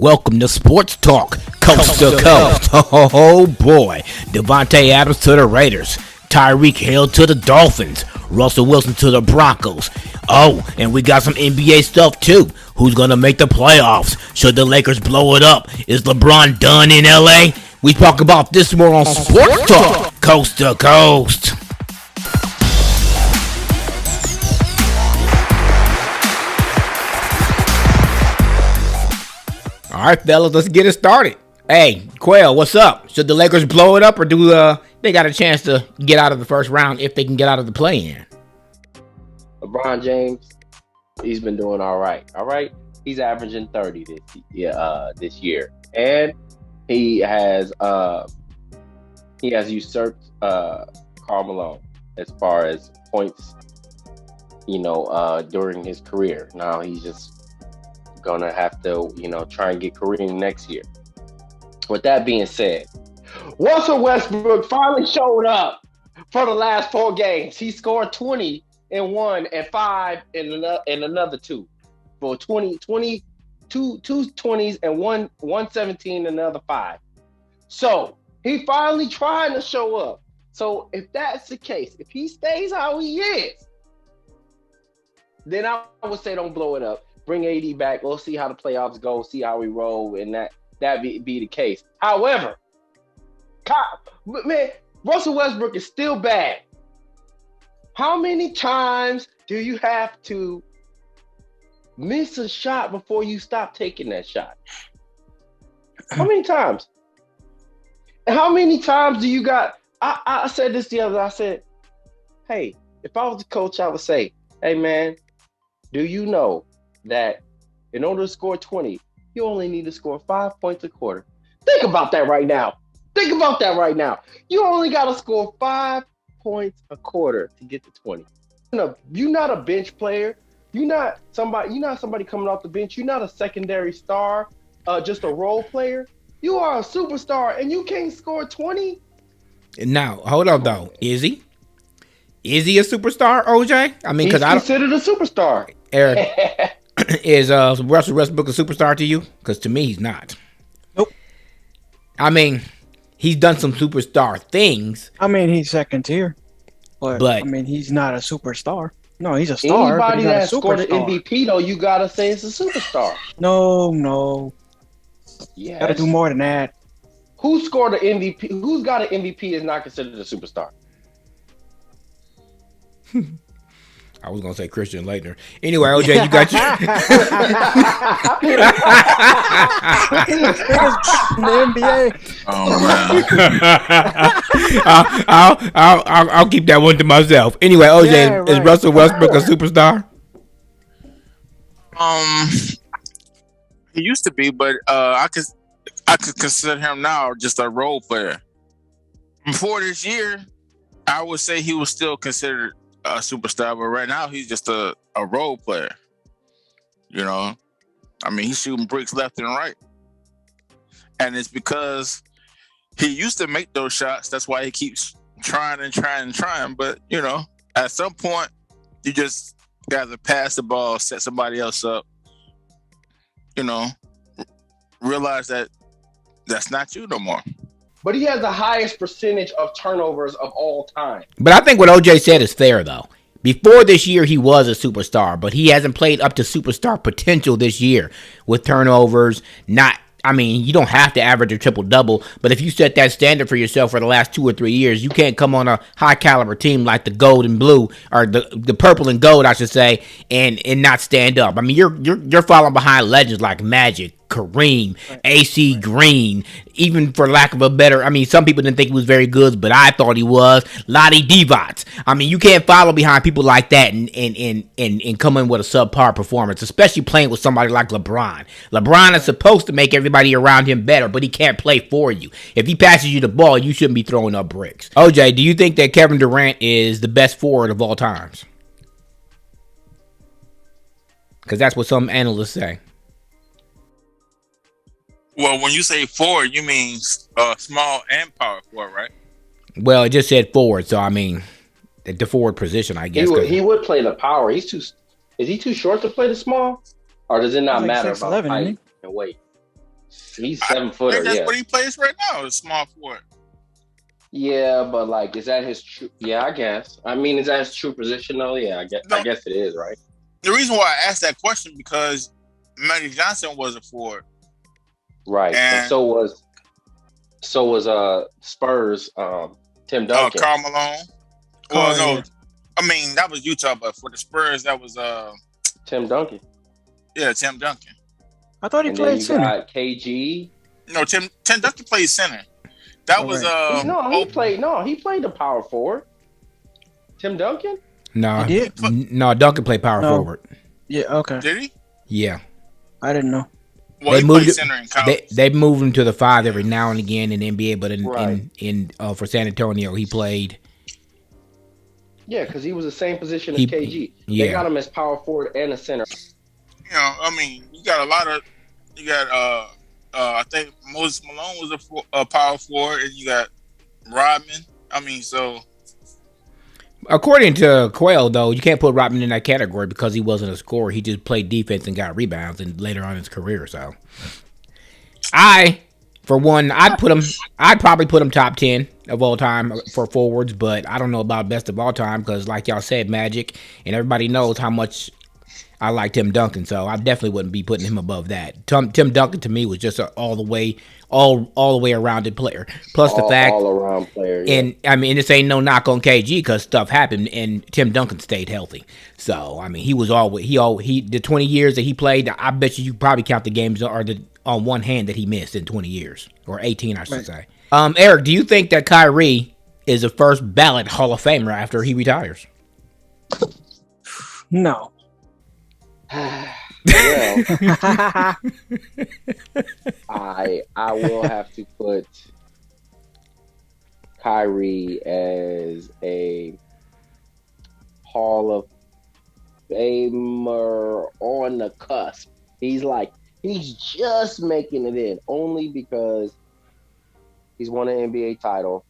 Welcome to Sports Talk, coast to coast. Oh boy, Devontae Adams to the Raiders, Tyreek Hill to the Dolphins, Russell Wilson to the Broncos. Oh, and we got some NBA stuff too. Who's gonna make the playoffs? Should the Lakers blow it up? Is LeBron done in LA? We talk about this more on Sports Talk, coast to coast. All right, fellas, let's get it started. Hey, Quail, what's up? Should the Lakers blow it up, or do they got a chance to get out of the first round if they can get out of the play-in? LeBron James, he's been doing all right. All right, he's averaging 30 this year, and he has usurped Karl Malone as far as points, during his career. Now he's just gonna have to, try and get Kareem next year. With that being said, Russell Westbrook finally showed up for the last 4 games. He scored 20 in one and 5 in another 2. For 2 20s and 117 in another 5. So he finally trying to show up. So if that's the case, if he stays how he is, then I would say don't blow it up. Bring AD back. We'll see how the playoffs go. See how we roll, and that be the case. However, Russell Westbrook is still bad. How many times do you have to miss a shot before you stop taking that shot? How many times? And how many times do you got? I said this the other day. I said, hey, if I was the coach, I would say, hey, man, do you know that in order to score 20, you only need to score 5 points a quarter? Think about that right now. You only got to score 5 points a quarter to get to 20. You're not a bench player. You're not somebody coming off the bench. You're not a secondary star, just a role player. You are a superstar, and you can't score 20? Now, hold on, though. Is he? Is he a superstar, OJ? I mean, because I considered a superstar. Eric, is Russell Westbrook a superstar to you? Because to me, he's not. Nope. I mean, he's done some superstar things. I mean, he's second tier, but I mean, he's not a superstar. No, he's a star. Anybody that scored an MVP, though, you gotta say it's a superstar. No. Yeah. Gotta do more than that. Who scored an MVP? Who's got an MVP is not considered a superstar? I was gonna say Christian Laettner. Anyway, OJ, you got your the NBA. Oh man. I'll keep that one to myself. Anyway, OJ, Yeah, right. Is Russell Westbrook a superstar? He used to be, but I could consider him now just a role player. Before this year, I would say he was still considered a superstar, but right now he's just a role player. I mean, he's shooting bricks left and right, and it's because he used to make those shots. That's why he keeps trying. But at some point, you just got to pass the ball, set somebody else up. Realize that that's not you no more. But he has the highest percentage of turnovers of all time. But I think what OJ said is fair, though. Before this year, he was a superstar, but he hasn't played up to superstar potential this year with turnovers. You don't have to average a triple-double, but if you set that standard for yourself for the last 2 or 3 years, you can't come on a high-caliber team like the gold and blue, or the purple and gold, I should say, and not stand up. I mean, you're following behind legends like Magic, Kareem, AC Green, even for lack of a better, some people didn't think he was very good, but I thought he was. Lottie Divac. I mean, you can't follow behind people like that and come in with a subpar performance, especially playing with somebody like LeBron. LeBron is supposed to make everybody around him better, but he can't play for you. If he passes you the ball, you shouldn't be throwing up bricks. OJ, do you think that Kevin Durant is the best forward of all times? Because that's what some analysts say. Well, when you say forward, you mean small and power forward, right? Well, it just said forward, so I mean, the forward position, I guess. He would play the power. Is he too short to play the small? Or does it not matter about 6'11", height and weight? He's 7-footer. That's Yeah, what he plays right now. Is small forward. yeah, but like, is that his true? Yeah, I guess. I mean, is that his true position though? Yeah, I guess it is, right? The reason why I asked that question because Magic Johnson was a forward, Right, and so was Spurs. Tim Duncan. Karl Malone. Well, no, I mean that was Utah, but for the Spurs, that was Tim Duncan. Yeah, Tim Duncan. I thought he played center. Got KG. No, Tim Duncan played center. That was he played the power forward. Tim Duncan? No, Duncan played power forward. Yeah, okay. Did he? Yeah. I didn't know. Well, he played center in college. They moved him to the 5 every now and again in the NBA, but in for San Antonio he played. Yeah, because he was the same position as KG. They got him as power forward and a center. You know, I mean, you got I think Moses Malone was a power forward, and you got Rodman. I mean, so according to Quayle, though, you can't put Rodman in that category because he wasn't a scorer. He just played defense and got rebounds, and later on in his career. So, for one, I'd probably put him top 10 of all time for forwards, but I don't know about best of all time because, like y'all said, Magic, and everybody knows how much I like Tim Duncan, so I definitely wouldn't be putting him above that. Tim Duncan to me was just an all the way rounded player. Plus the fact all around player. Yeah. And I mean, this ain't no knock on KG because stuff happened, and Tim Duncan stayed healthy. So I mean, he the 20 years that he played. I bet you probably count the games on one hand that he missed in 20 years or 18, I should say. Eric, do you think that Kyrie is a first ballot Hall of Famer after he retires? No. Well, I will have to put Kyrie as a Hall of Famer on the cusp. He's just making it in, only because he's won an NBA title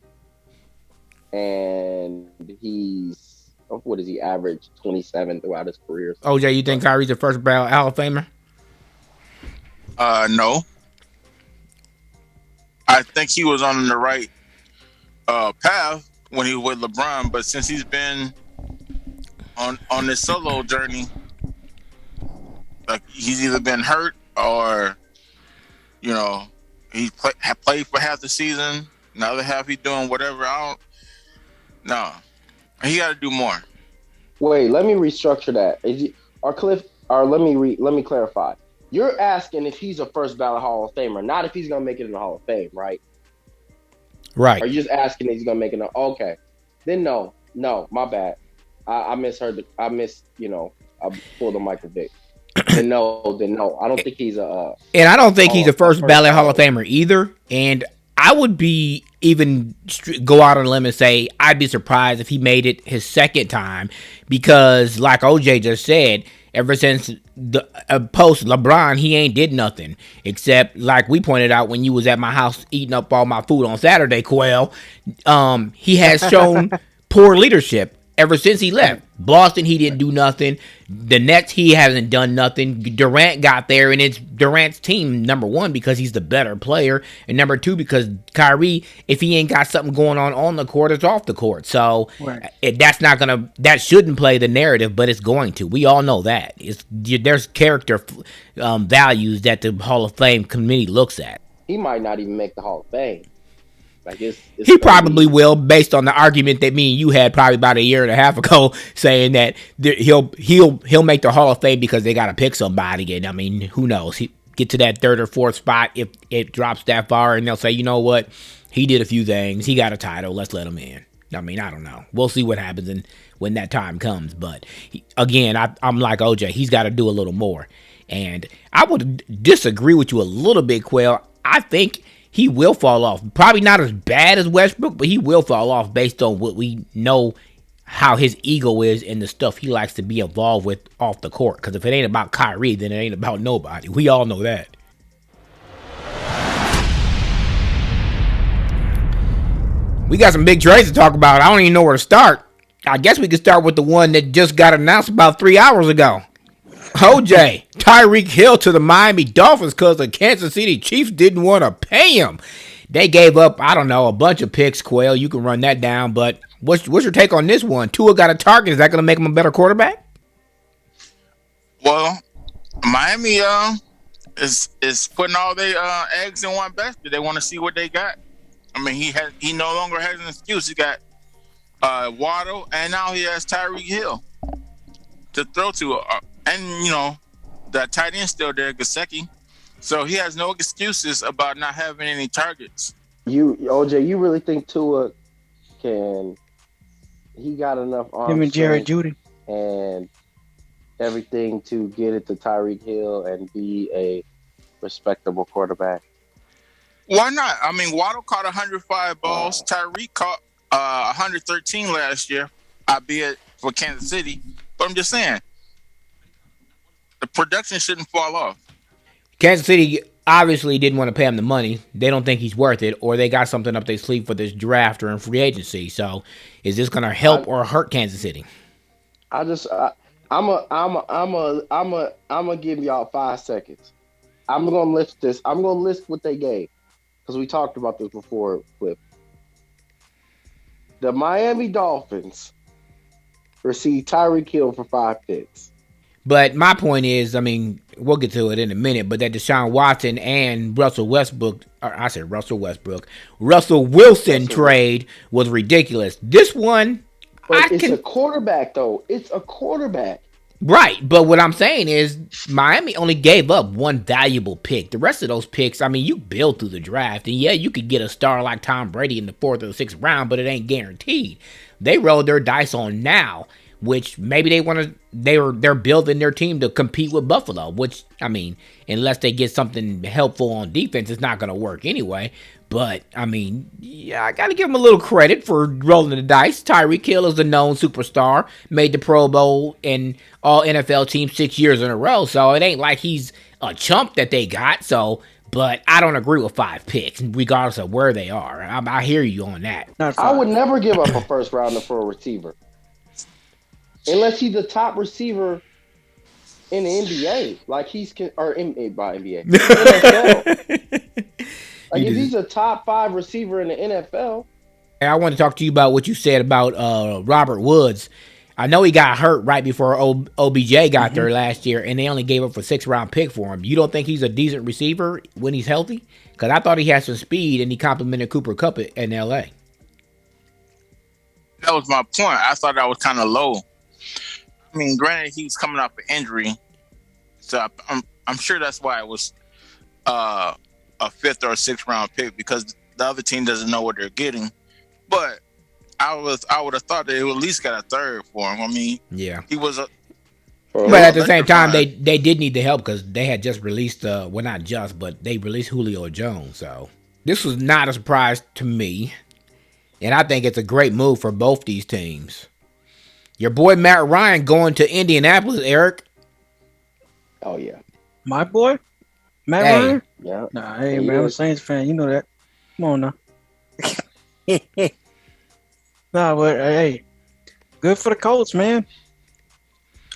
and he's, what is he, average 27 throughout his career. OJ, you think Kyrie's the first ballot Hall of Famer? No. I think he was on the right path when he was with LeBron, but since he's been on this solo journey, like he's either been hurt or, you know, he played for half the season, the other half he doing whatever. No. He got to do more. Wait, let me restructure that. Let me clarify. You're asking if he's a first ballot Hall of Famer, not if he's gonna make it in the Hall of Fame, right? Right. Are you just asking if he's gonna make it? Okay. Then no, my bad. I misheard. I pulled the Michael Vick. Then no. I don't think he's a. And I don't think he's a first ballot Hall of Famer either. And I would be even go out on a limb and say I'd be surprised if he made it his second time because, like OJ just said, ever since the post LeBron, he ain't did nothing except, like we pointed out when you was at my house eating up all my food on Saturday, Quail. He has shown poor leadership ever since he left. Boston, he didn't do nothing. The Nets, he hasn't done nothing. Durant got there, and it's Durant's team, number one, because he's the better player, and number two, because Kyrie, if he ain't got something going on the court, it's off the court. So that shouldn't play the narrative, but it's going to. We all know that. There's character values that the Hall of Fame committee looks at. He might not even make the Hall of Fame. Like he probably will, based on the argument that me and you had probably about a year and a half ago, saying that he'll make the Hall of Fame because they got to pick somebody. And I mean, who knows? He get to that third or fourth spot if it drops that far, and they'll say, you know what, he did a few things, he got a title, let's let him in. I mean, I don't know. We'll see what happens when that time comes. But again, I'm like OJ, he's got to do a little more. And I would disagree with you a little bit, Quail. I think he will fall off. Probably not as bad as Westbrook, but he will fall off based on what we know, how his ego is and the stuff he likes to be involved with off the court. Because if it ain't about Kyrie, then it ain't about nobody. We all know that. We got some big trades to talk about. I don't even know where to start. I guess we could start with the one that just got announced about 3 hours ago. OJ, Tyreek Hill to the Miami Dolphins because the Kansas City Chiefs didn't want to pay him. They gave up, I don't know, a bunch of picks, Quail. You can run that down, but what's your take on this one? Tua got a target. Is that going to make him a better quarterback? Well, Miami is putting all their eggs in one basket. They want to see what they got. I mean, he no longer has an excuse. He got Waddle, and now he has Tyreek Hill to throw to. And, the tight end still there, Gesicki. So he has no excuses about not having any targets. OJ, you really think Tua he got enough arm him and Jared Judy and everything to get it to Tyreek Hill and be a respectable quarterback? Why not? I mean, Waddle caught 105 balls. Tyreek caught 113 last year, albeit for Kansas City. But I'm just saying, the production shouldn't fall off. Kansas City obviously didn't want to pay him the money. They don't think he's worth it, or they got something up their sleeve for this draft or in free agency. So, is this going to help or hurt Kansas City? I'm gonna give y'all 5 seconds. I'm gonna list this. I'm gonna list what they gave because we talked about this before. Clip. The Miami Dolphins received Tyreek Hill for 5 picks. But my point is, I mean, we'll get to it in a minute, but that Deshaun Watson and Russell Wilson trade was ridiculous. This one, but it's a quarterback, though. It's a quarterback. Right, but what I'm saying is Miami only gave up one valuable pick. The rest of those picks, I mean, you build through the draft, and yeah, you could get a star like Tom Brady in the 4th or 6th round, but it ain't guaranteed. They rolled their dice on now, which maybe they're building their team to compete with Buffalo, which, I mean, unless they get something helpful on defense, it's not going to work anyway. But, I mean, yeah, I got to give him a little credit for rolling the dice. Tyreek Hill is a known superstar, made the Pro Bowl and all NFL teams 6 years in a row, so it ain't like he's a chump that they got. So, but I don't agree with 5 picks, regardless of where they are. I hear you on that. I would never give up a first rounder for a receiver. Unless he's the top receiver in the NBA, like NBA. NFL. Like if he's a top 5 receiver in the NFL. I want to talk to you about what you said about Robert Woods. I know he got hurt right before OBJ got there last year, and they only gave up a 6th-round pick for him. You don't think he's a decent receiver when he's healthy? Because I thought he had some speed, and he complimented Cooper Kupp in L.A. That was my point. I thought that was kind of low. I mean, granted, he's coming off an injury, so I'm sure that's why it was a 5th or a 6th round pick, because the other team doesn't know what they're getting. But I would have thought they would at least got a 3rd for him. I mean, yeah, he was a. But at the same time, they did need the help because they had just released not just, but they released Julio Jones. So this was not a surprise to me, and I think it's a great move for both these teams. Your boy Matt Ryan going to Indianapolis, Eric. Oh, yeah. My boy? Matt Ryan? Yeah. Nah, hey, man, I'm a Saints fan. You know that. Come on now. Nah, but hey, good for the Colts, man.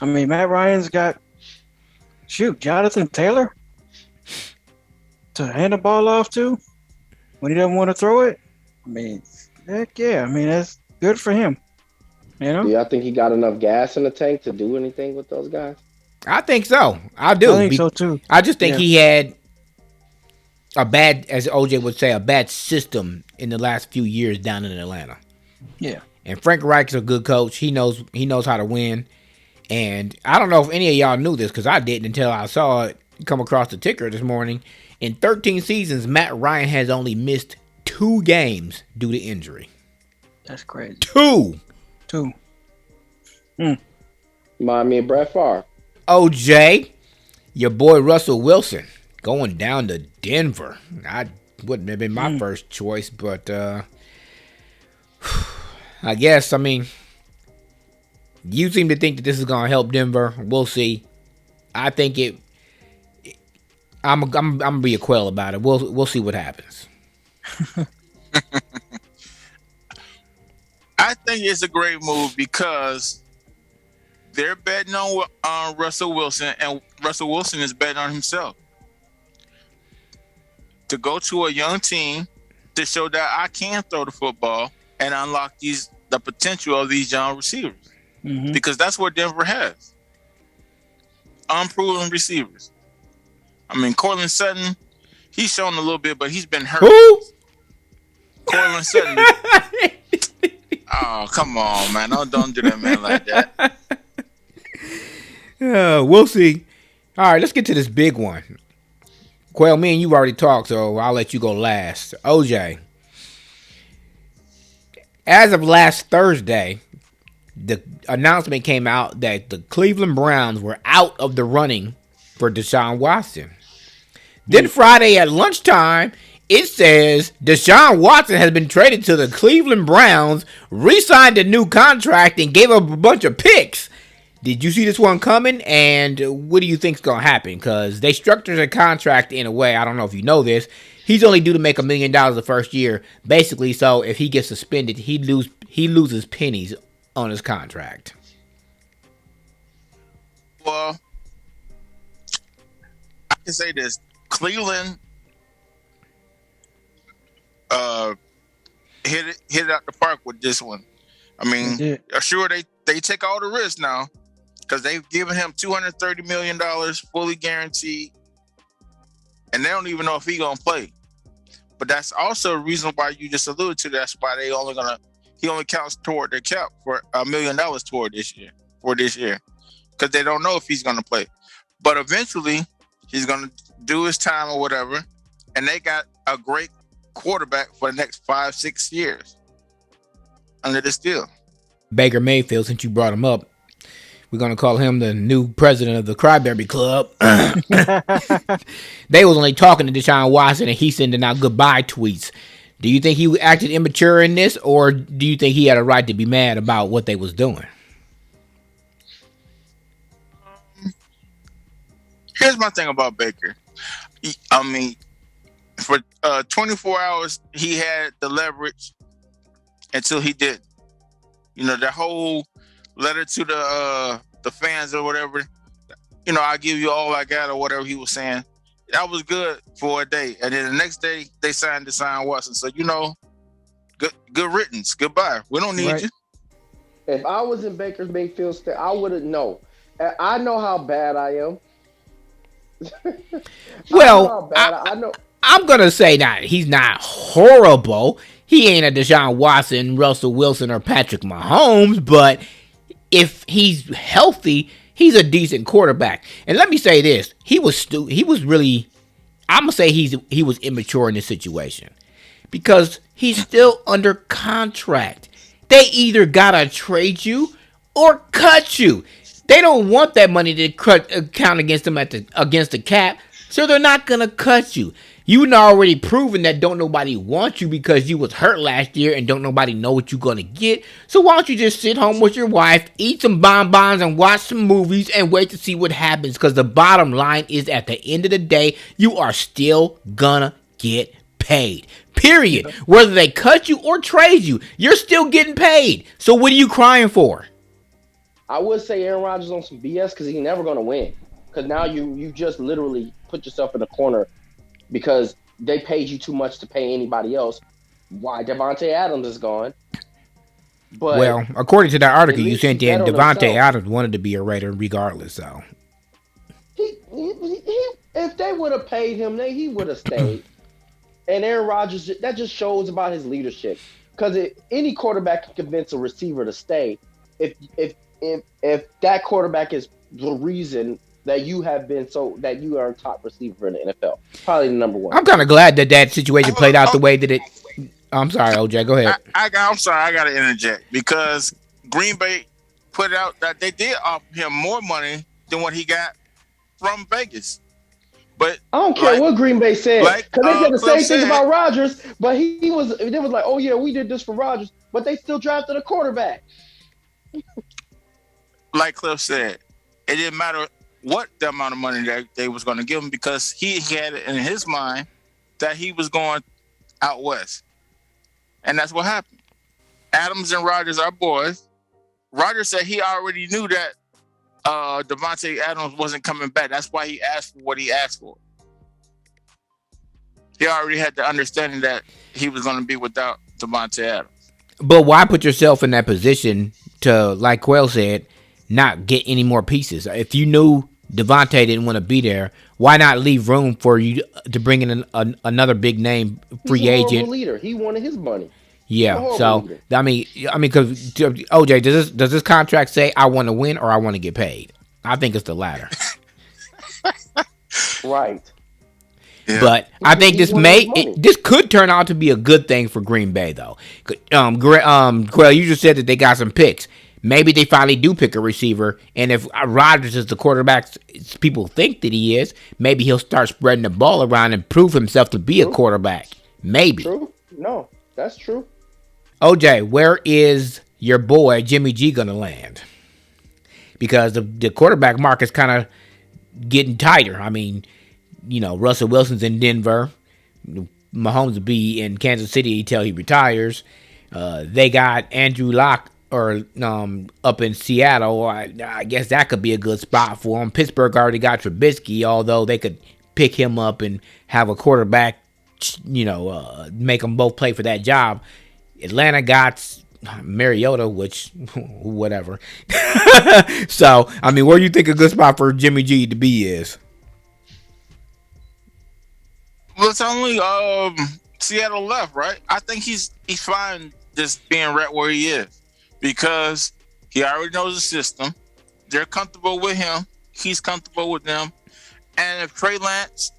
I mean, Matt Ryan's got, Jonathan Taylor to hand the ball off to when he doesn't want to throw it. I mean, heck yeah. I mean, that's good for him. You know? Do y'all think he got enough gas in the tank to do anything with those guys? I think so. I do. I think so too. I just think he had a bad, as OJ would say, a bad system in the last few years down in Atlanta. Yeah. And Frank Reich's a good coach. He knows how to win. And I don't know if any of y'all knew this because I didn't until I saw it come across the ticker this morning. In 13 seasons, Matt Ryan has only missed 2 games due to injury. That's crazy. 2. Remind me of Brett Favre. OJ, your boy Russell Wilson going down to Denver. I wouldn't have been my first choice, but I guess, I mean, you seem to think that this is going to help Denver. We'll see. I think I'm gonna be a quail about it. We'll see what happens. I think it's a great move because they're betting on Russell Wilson, and Russell Wilson is betting on himself to go to a young team to show that I can throw the football and unlock the potential of these young receivers. Mm-hmm. Because that's what Denver has. Unproven receivers. I mean, Cortland Sutton, he's shown a little bit, but he's been hurt. Who? Cortland Sutton. Oh, come on, man. Don't do that, man, like that. We'll see. All right, let's get to this big one. Quail, me and you already talked, so I'll let you go last. OJ, as of last Thursday, the announcement came out that the Cleveland Browns were out of the running for Deshaun Watson. Then Friday at lunchtime, it says Deshaun Watson has been traded to the Cleveland Browns, re-signed a new contract, and gave up a bunch of picks. Did you see this one coming? And what do you think's going to happen? Because they structured a contract in a way, I don't know if you know this, he's only due to make $1 million the first year. Basically, so if he gets suspended, he loses pennies on his contract. Well, I can say this. Cleveland hit it out the park with this one. I mean, sure, they take all the risks now because they've given him $230 million fully guaranteed, and they don't even know if he's going to play. But that's also a reason why you just alluded to. That's why he only counts toward their cap for $1 million toward this year, because they don't know if he's going to play. But eventually, he's going to do his time or whatever, and they got a great quarterback for the next 5-6 years under this deal. Baker Mayfield, since you brought him up, we're going to call him the new president of the Cryberry Club. They was only talking to Deshaun Watson, and he sending out goodbye tweets. Do you think he acted immature in this, or do you think he had a right to be mad about what they was doing? Here's my thing about Baker. I mean, for 24 hours, he had the leverage until he did. You know, the whole letter to the fans or whatever, you know, I give you all I got or whatever he was saying. That was good for a day. And then the next day, they signed Deshaun Watson. So, you know, good riddance. Goodbye. We don't need you. If I was in Baker's Mayfield, I wouldn't know. I know how bad I am. Well, I know. I'm going to say that he's not horrible. He ain't a Deshaun Watson, Russell Wilson, or Patrick Mahomes, but if he's healthy, he's a decent quarterback. And let me say this. He was really, I'm going to say he was immature in this situation because he's still under contract. They either got to trade you or cut you. They don't want that money to count against them against the cap, so they're not going to cut you. You've already proven that don't nobody want you because you was hurt last year and don't nobody know what you're going to get. So why don't you just sit home with your wife, eat some bonbons and watch some movies and wait to see what happens? Because the bottom line is at the end of the day, you are still going to get paid. Period. Whether they cut you or trade you, you're still getting paid. So what are you crying for? I would say Aaron Rodgers on some BS because he's never going to win. Because now you just literally put yourself in a corner because they paid you too much to pay anybody else. Why Devontae Adams is gone. But well, according to that article you sent in, Devontae himself. Adams wanted to be a Raider regardless, so. He, if they would have paid him, he would have stayed. And Aaron Rodgers, that just shows about his leadership. Because any quarterback can convince a receiver to stay if that quarterback is the reason that you have been that you are a top receiver in the NFL. Probably the number one. I'm kind of glad that situation played out the way that it. I'm sorry, OJ. Go ahead. I'm sorry. I got to interject because Green Bay put out that they did offer him more money than what he got from Vegas. But I don't care what Green Bay said. Because they said the same thing about Rodgers, but they was like, oh yeah, we did this for Rodgers, but they still drafted a quarterback. Like Cliff said, it didn't matter what the amount of money that they was going to give him because he had it in his mind that he was going out west. And that's what happened. Adams and Rodgers are boys. Rodgers said he already knew that Devontae Adams wasn't coming back. That's why he asked for what he asked for. He already had the understanding that he was going to be without Devontae Adams. But why put yourself in that position to, like Quail said, not get any more pieces? If you knew Devontae didn't want to be there, why not leave room for you to bring in another big name free He's a agent? horrible leader. He wanted his money. Yeah. So I mean, because OJ, does this contract say I want to win or I want to get paid? I think it's the latter. Right. Yeah. But I think this could turn out to be a good thing for Green Bay, though. Quail, you just said that they got some picks. Maybe they finally do pick a receiver, and if Rodgers is the quarterback people think that he is, maybe he'll start spreading the ball around and prove himself to be a quarterback. Maybe. True. No, that's true. OJ, where is your boy Jimmy G gonna land? Because the quarterback market's kind of getting tighter. I mean, Russell Wilson's in Denver. Mahomes will be in Kansas City until he retires. They got Andrew Luck up in Seattle. I guess that could be a good spot for him. Pittsburgh already got Trubisky, although they could pick him up and have a quarterback, make them both play for that job. Atlanta got Mariota, which, whatever. So, I mean, where do you think a good spot for Jimmy G to be is? Well, it's only Seattle left, right? I think he's fine just being right where he is because he already knows the system. They're comfortable with him. He's comfortable with them. And if Trey Lance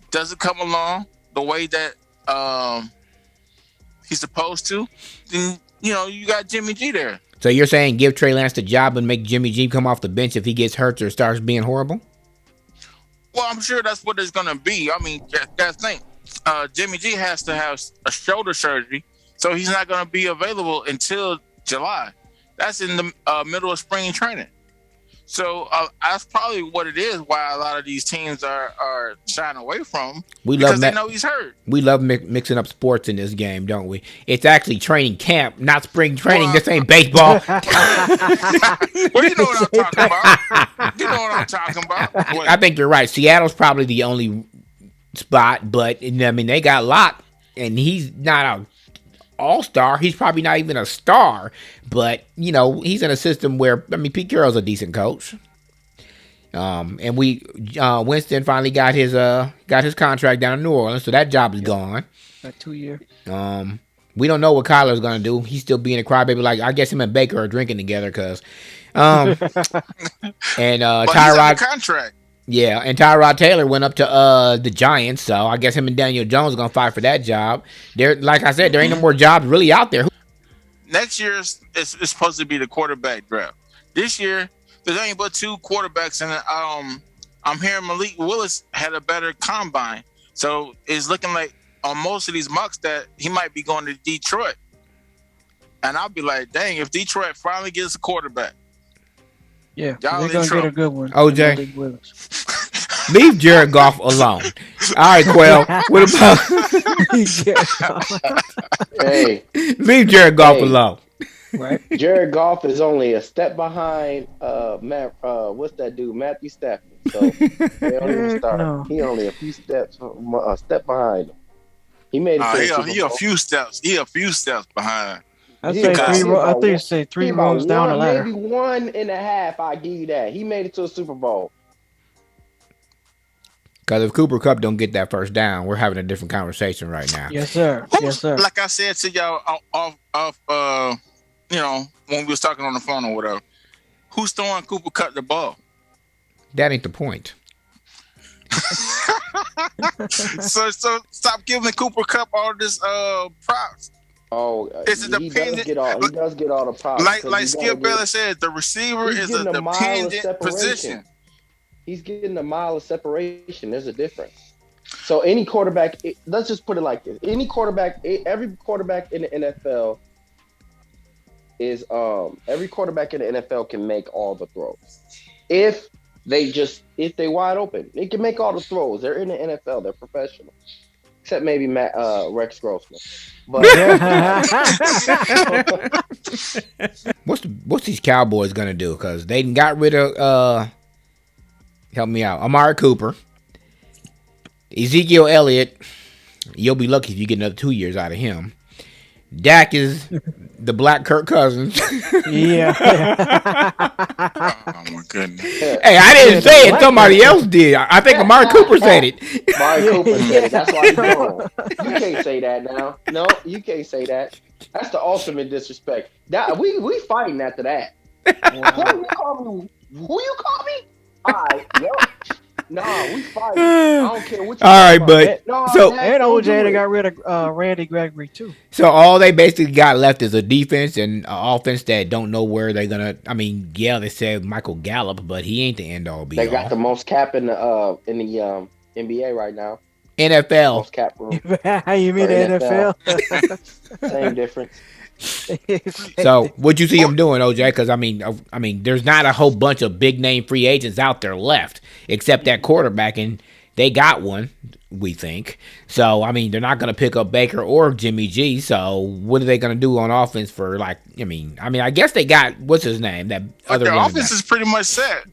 doesn't come along the way that he's supposed to, then you got Jimmy G there. So you're saying give Trey Lance the job and make Jimmy G come off the bench if he gets hurt or starts being horrible? Well, I'm sure that's what it's going to be. I mean, that's the thing. Jimmy G has to have a shoulder surgery, so he's not going to be available until July. That's in the middle of spring training. So that's probably what it is, why a lot of these teams are shying away from him because they know he's hurt. We love mixing up sports in this game, don't we? It's actually training camp, not spring training. Well, this ain't baseball. Well, you know what I'm talking about. You know what I'm talking about. I think you're right. Seattle's probably the only spot, but I mean, they got Locke, and he's not a all-star. He's probably not even a star, but he's in a system where Pete Carroll's a decent coach. And Winston finally got his contract down in New Orleans, so that job is gone. That 2 year. We don't know what Kyler's gonna do. He's still being a crybaby. Like I guess him and Baker are drinking together, cause and Tyrod contract. Yeah, and Tyrod Taylor went up to the Giants, so I guess him and Daniel Jones are gonna fight for that job. Like I said, there ain't no more jobs really out there. Next year it's supposed to be the quarterback draft. This year there's only but 2 quarterbacks, and I'm hearing Malik Willis had a better combine, so it's looking like on most of these mocks that he might be going to Detroit. And I'll be like, dang, if Detroit finally gets a quarterback. Yeah, they're going to get a good one. OJ, leave Jared Goff alone. All right, Quail, what about... Hey. Leave Jared Goff alone. Right. Jared Goff is only a step behind what's that dude? Matthew Stafford. So they don't even start. No. He only a step behind him. He made it. He a few steps. He a few steps behind. I think say 3 rows down the ladder. Maybe 1.5. I give you that. He made it to a Super Bowl. Because if Cooper Kupp don't get that first down, we're having a different conversation right now. Yes, sir. Yes, sir. Like I said to y'all off when we was talking on the phone or whatever, who's throwing Cooper Kupp the ball? That ain't the point. so stop giving Cooper Kupp all this props. Oh, it's a dependent. He does get all the props. Like Skip Bayless said, the receiver is a dependent position. He's getting a mile of separation. There's a difference. So any quarterback, let's just put it like this: every quarterback in the NFL can make all the throws. If they wide open, they can make all the throws. They're in the NFL. They're professional. except maybe Rex Grossman. But What's these Cowboys gonna do? Because they got rid of help me out, Amari Cooper, Ezekiel Elliott. You'll be lucky if you get another 2 years out of him. Dak is the black Kirk Cousins. Yeah. Oh my goodness. Hey, I didn't say it. Somebody else did. I think Amari Cooper said it. Amari Cooper said it. That's why he's wrong. You can't say that now. No, you can't say that. That's the ultimate disrespect. That we fighting after that. Who you call me? All right, yep. Nah, we fighting. I don't care what you All right, about. but No, so And OJ they got rid of Randy Gregory too. So all they basically got left is a defense and an offense that don't know where they're gonna. I mean, yeah, they said Michael Gallup, but he ain't the end all be all. They got the most cap in the NBA right now. NFL. Most cap room. How you mean the NFL? Same difference. So what you see him doing, OJ? Because I mean, there's not a whole bunch of big name free agents out there left, except that quarterback, and they got one, we think. So I mean, they're not gonna pick up Baker or Jimmy G. So what are they gonna do on offense for like? I mean, I guess they got what's his name? That other Their running offense back. is pretty much set.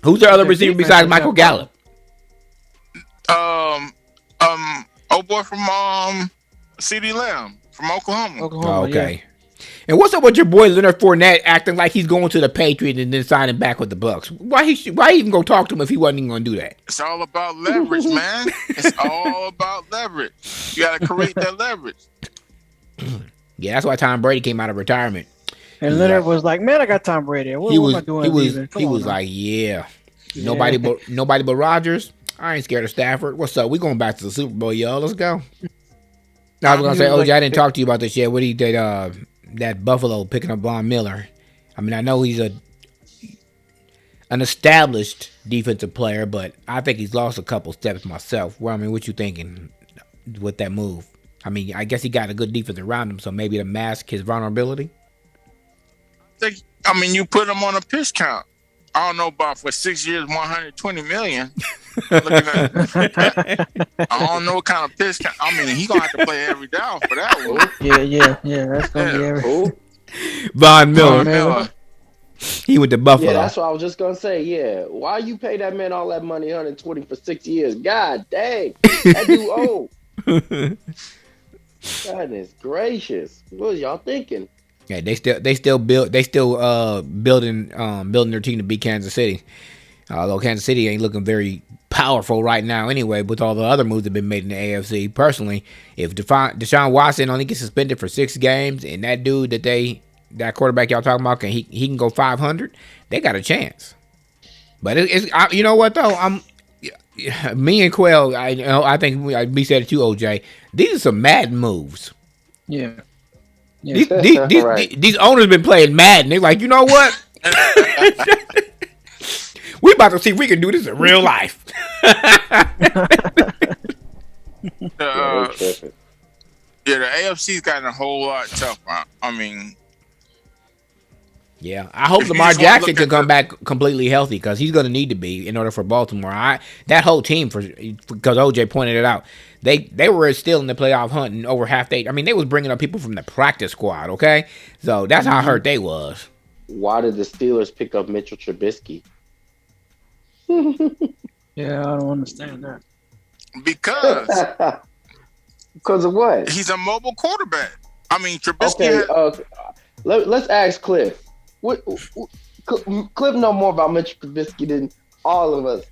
Who's their other Their receiver defense besides is Michael up. Gallup? Old boy from CD Lamb from Oklahoma. Oklahoma, Okay. And what's up with your boy Leonard Fournette acting like he's going to the Patriots and then signing back with the Bucks? Why even go talk to him if he wasn't even going to do that? It's all about leverage, man. It's all about leverage. You got to create that leverage. Yeah, that's why Tom Brady came out of retirement. And Leonard was like, "Man, I got Tom Brady. What am I doing?" He was like, yeah. Nobody but Rodgers. I ain't scared of Stafford. What's up? We going back to the Super Bowl, y'all. Let's go. I was gonna say, OJ, I didn't talk to you about this yet. What he did, that Buffalo picking up Von Miller. I mean, I know he's an established defensive player, but I think he's lost a couple steps myself. Well, I mean, what you thinking with that move? I mean, I guess he got a good defense around him, so maybe to mask his vulnerability. I mean, you put him on a pitch count. I don't know about for 6 years, 120 million. Looking at, I don't know what kind of pitch count. I mean, he's gonna have to play every down for that one. Yeah. That's gonna be every. Von Miller. Von Miller. He went to Buffalo. Yeah, that's what I was just gonna say. Yeah, why you pay that man all that money, 120 for 6 years? God dang, that dude old. Goodness gracious, what was y'all thinking? Yeah, they still building their team to beat Kansas City. Although Kansas City ain't looking very powerful right now anyway, with all the other moves that have been made in the AFC. Personally, if Deshaun Watson only gets suspended for 6 games and that dude that quarterback y'all talking about, he can go 500, they got a chance. But you know what though, me and Quell, I think we said it too, OJ. These are some Madden moves. Yeah. These owners been playing Madden. They're like, you know what? We about to see if we can do this in real life. Yeah, the AFC's gotten a whole lot tougher. I mean, yeah, I hope If you Lamar just wanna Jackson look can at come back completely healthy because he's going to need to be in order for Baltimore. That whole team, because OJ pointed it out, they were still in the playoff hunt and over half they. I mean, they was bringing up people from the practice squad. Okay, so that's how hurt they was. Why did the Steelers pick up Mitchell Trubisky? Yeah, I don't understand that. because Because of what? he's a mobile quarterback. I mean, Trubisky. Okay, let's ask Cliff. Cliff know more about Mitchell Trubisky than all of us.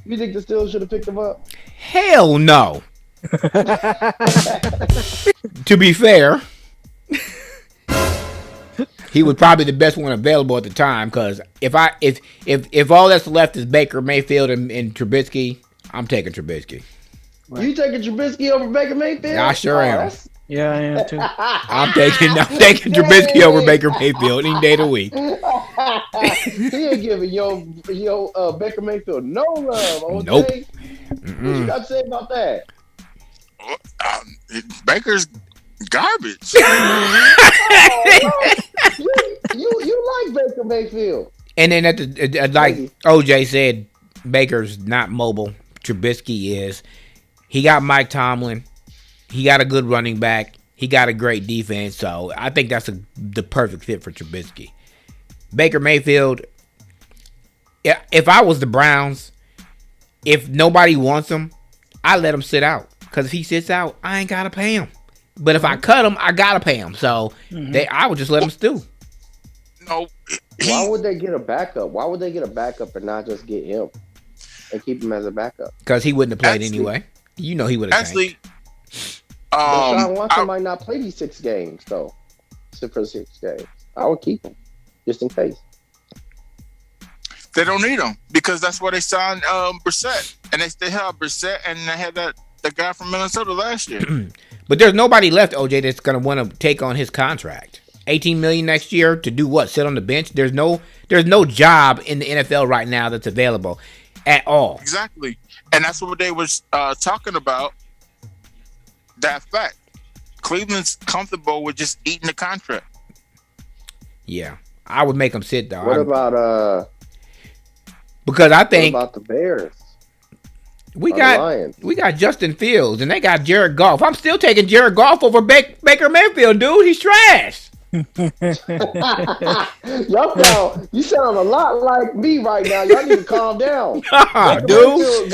You think the Steelers should have picked him up? Hell no. To be fair, he was probably the best one available at the time. Because if all that's left is Baker Mayfield and Trubisky, I'm taking Trubisky. Right. You taking Trubisky over Baker Mayfield? I sure am. Yeah, I am too. I'm taking Trubisky over Baker Mayfield any day of the week. He ain't giving yo Baker Mayfield no love. Okay? Nope. What you got to say about that? Baker's garbage. You like Baker Mayfield? And then like OJ said, Baker's not mobile. Trubisky is. He got Mike Tomlin. He got a good running back. He got a great defense. So I think that's the perfect fit for Trubisky. Baker Mayfield, if I was the Browns, if nobody wants him, I let him sit out. Because if he sits out, I ain't got to pay him. But if I cut him, I got to pay him. So I would just let him stew. No. Why would they get a backup? Why would they get a backup and not just get him and keep him as a backup? Because he wouldn't have played anyway. You know he would have actually. Sean Watson might not play these 6 games, though. Except for 6 games. I would keep him, just in case. They don't need him because that's why they signed Brissett. And they still have Brissett, and they had the guy from Minnesota last year. But there's nobody left, OJ, that's going to want to take on his contract. $18 million next year to do what? Sit on the bench? There's no job in the NFL right now that's available at all. Exactly. And that's what they was talking about. That fact. Cleveland's comfortable with just eating the contract. Yeah. I would make them sit, though. What about because I think what about the Bears? We got Justin Fields and they got Jared Goff. I'm still taking Jared Goff over Baker Mayfield, dude. He's trash. You sound a lot like me right now. Y'all need to calm down. Dude.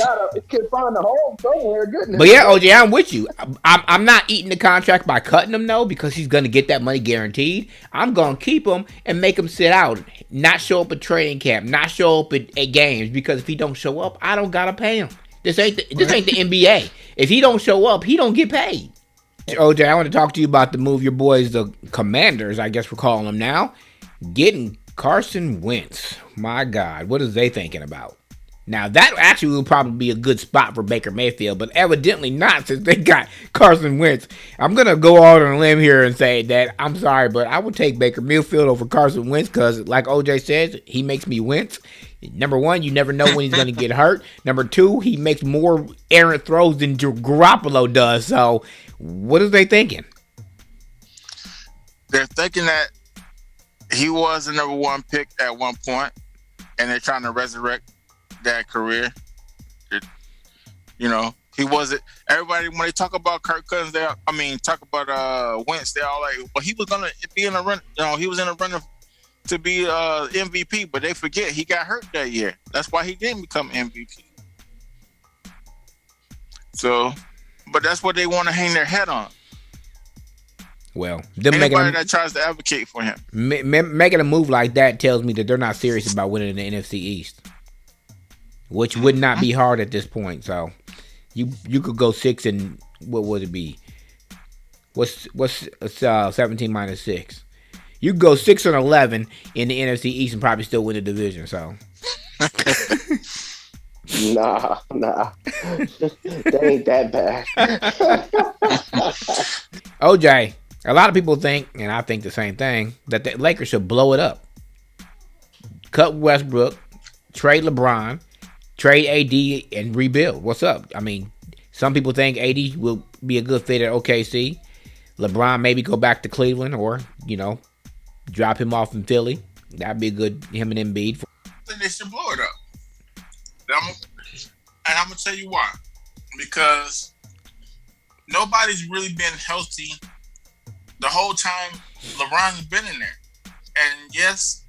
Can find a home somewhere. Goodness. But yeah, OJ, I'm with you. I'm not eating the contract by cutting him, though, because he's going to get that money guaranteed. I'm going to keep him and make him sit out, not show up at training camp, not show up at games, because if he don't show up, I don't got to pay him. This ain't the NBA. If he don't show up, he don't get paid. OJ, I want to talk to you about the move your boys, the Commanders, I guess we're calling them now, getting Carson Wentz. My God, what is they thinking about? Now, that actually will probably be a good spot for Baker Mayfield, but evidently not since they got Carson Wentz. I'm going to go out on a limb here and say that, I'm sorry, but I would take Baker Mayfield over Carson Wentz because, like OJ says, he makes me wince. Number one, you never know when he's going to get hurt. Number two, he makes more errant throws than Garoppolo does. So, what are they thinking? They're thinking that he was the number 1 pick at one point, and they're trying to resurrect that career. He wasn't. Everybody, when they talk about Kirk Cousins, talk about Wentz, they're all like, well, he was going to be in a run. He was in a run to be MVP, but they forget he got hurt that year. That's why he didn't become MVP. So, but that's what they want to hang their head on. Well, anybody that tries to advocate for him. Making a move like that tells me that they're not serious about winning the NFC East, which would not be hard at this point. So, you could go 6 and what would it be? What's 17 minus 6? You could go 6 and 11 in the NFC East and probably still win the division. So, nah, that ain't that bad. OJ, a lot of people think, and I think the same thing, that the Lakers should blow it up. Cut Westbrook, trade LeBron, trade AD, and rebuild. What's up? I mean, some people think AD will be a good fit at OKC. LeBron maybe go back to Cleveland or, drop him off in Philly. That'd be a good, him and Embiid. I think they should blow it up. And I'm going to tell you why. Because nobody's really been healthy the whole time LeBron's been in there. And yes,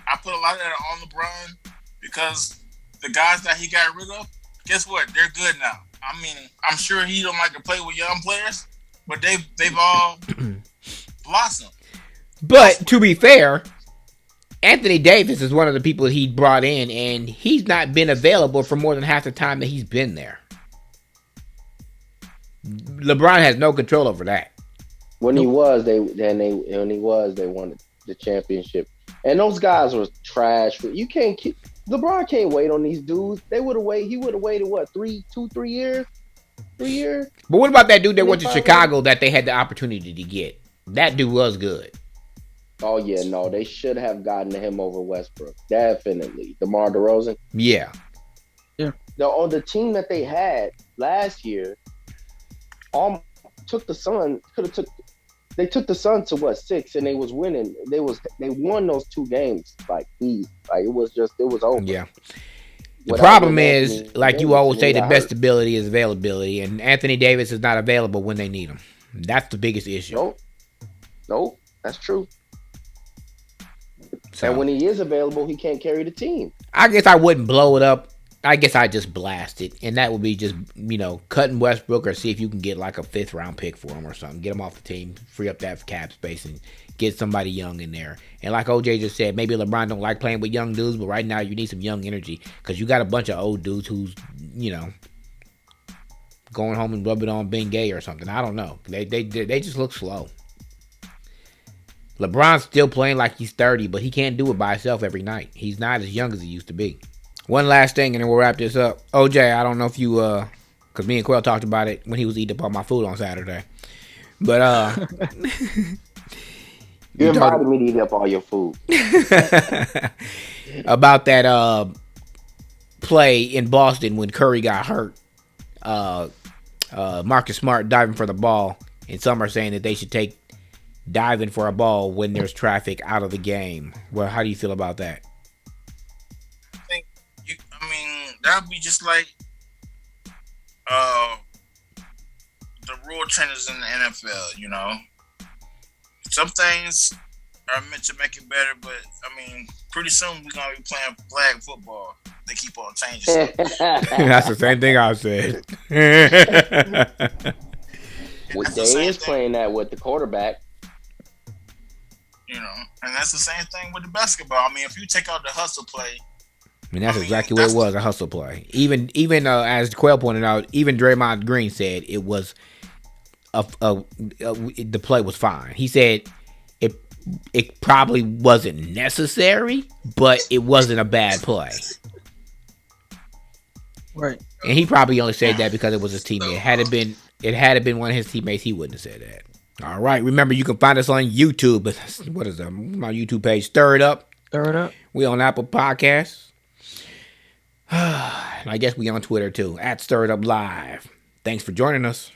I put a lot of that on LeBron because the guys that he got rid of, guess what? They're good now. I mean, I'm sure he don't like to play with young players, but they've all blossomed. But to be fair, Anthony Davis is one of the people he brought in, and he's not been available for more than half the time that he's been there. LeBron has no control over that. When he was, they won the championship, and those guys were trash. LeBron can't wait on these dudes. He would have waited what 3 years. 3 years. But what about that dude that went to Chicago that they had the opportunity to get? That dude was good. Oh yeah, no, they should have gotten him over Westbrook. Definitely, DeMar DeRozan. Yeah. On the team that they had last year, took the Sun. They took the Sun to what 6, and they was winning. They won those 2 games like easy. Like it was over. Yeah. The problem is, Anthony like you Davis, always and say, he the got best hurt. ability is availability, and Anthony Davis is not available when they need him. That's the biggest issue. Nope, that's true. So, And when he is available, he can't carry the team. I guess I wouldn't blow it up. I guess I just blast it, and that would be just cutting Westbrook or see if you can get like a 5th round pick for him or something. Get him off the team, free up that cap space, and get somebody young in there. And like OJ just said, maybe LeBron don't like playing with young dudes, but right now you need some young energy because you got a bunch of old dudes who's going home and rubbing on being gay or something. I don't know. They just look slow. LeBron's still playing like he's 30, but he can't do it by himself every night. He's not as young as he used to be. One last thing, and then we'll wrap this up. OJ, I don't know if you, because me and Quell talked about it when he was eating up all my food on Saturday. But, You invited me to eat up all your food. about that play in Boston when Curry got hurt. Marcus Smart diving for the ball, and some are saying that they should take diving for a ball when there's traffic out of the game. Well, how do you feel about that? That would be just like the rule changes in the NFL, Some things are meant to make it better, but pretty soon we're gonna be playing flag football. They keep on changing stuff. That's the same thing I said. They is playing that with the quarterback. And that's the same thing with the basketball. If you take out the hustle play, that's exactly what it was, a hustle play. Even as Quell pointed out, even Draymond Green said it was the play was fine. He said it probably wasn't necessary, but it wasn't a bad play. Right. And he probably only said that because it was his teammate. Had it been one of his teammates, he wouldn't have said that. All right. Remember, you can find us on YouTube. What is that? My YouTube page, Stir It Up. Stir It Up. We on Apple Podcasts. And I guess we on Twitter too, @Stir It Up Live. Thanks for joining us.